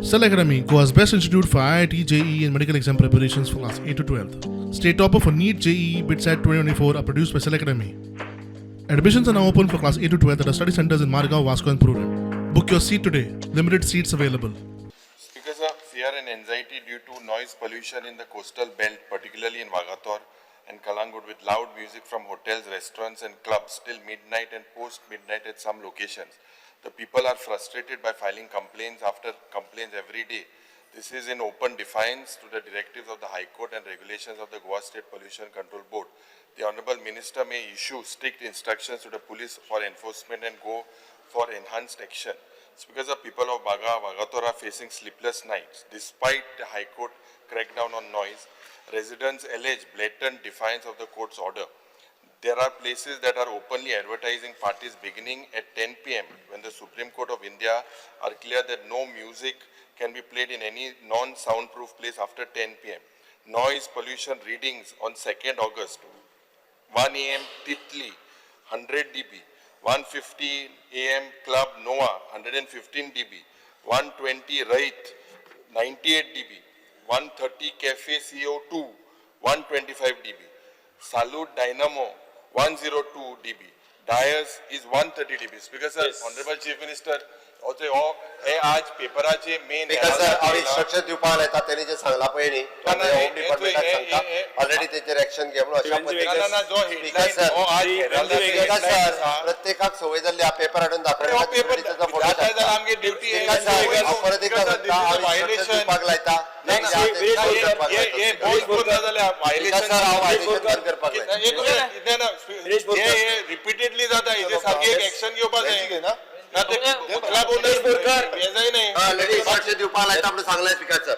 Cell Academy, Goa's best institute for IIT, JEE and medical exam preparations for class 8 to 12th. State topper for NEET, JEE, BITSAT 2024 are produced by Cell Academy. Admissions are now open for class 8 to 12th at our study centers in Margao, Vasco and Prudent. Book your seat today. Limited seats available. Because of fear and anxiety due to noise pollution in the coastal belt, particularly in Vagator and Kalangut, with loud music from hotels, restaurants and clubs till midnight and post-midnight at some locations. The people are frustrated by filing complaints after complaints every day. This is in open defiance to the directives of the High Court and regulations of the Goa State Pollution Control Board. The Honorable Minister may issue strict instructions to the police for enforcement and go for enhanced action. It's because the people of Vagator are facing sleepless nights. Despite the High Court crackdown on noise, residents allege blatant defiance of the court's order. There are places that are openly advertising parties beginning at 10 p.m. when the Supreme Court of India are clear that no music can be played in any non-soundproof place after 10 p.m. Noise pollution readings on 2nd August, 1 a.m. Titli, 100 dB, 1:50 a.m. Club Noah, 115 dB, 1:20 Right, 98 dB, 1:30 Cafe CO2, 125 dB, Salute Dynamo, 102 dB, Dyers is 130 dB. Speaker sir, yes. Honorable Chief Minister, also आज पेपराचे main instruction दिवपाक लायता तेणी जे सांगला पळय न्ही home डिपार्टमेंटाक सांगता already तेचेर action घे म्हणून अशा पद्दतीन सर प्रत्येकाक सवय जाल्ली पेपर हाडून दाखयता पेपर तेचो फोटो धाडटा आमगे ड्युटी परत एकदा सांगता वायलेशन दिवपाक लायता ये बहुत जाल्या वायलेशन सर हांव वायलेशन बंद करपाक लायता ये रिपीटेडली जाता हेजे सारकी एक एक्शन घेवपाक जाय ना ना ते कुठला बोलणार नाही ऑलरेडी इन्स्ट्रक्शन दिवपाक लायता म्हणून सांगलाय स्पीकर सर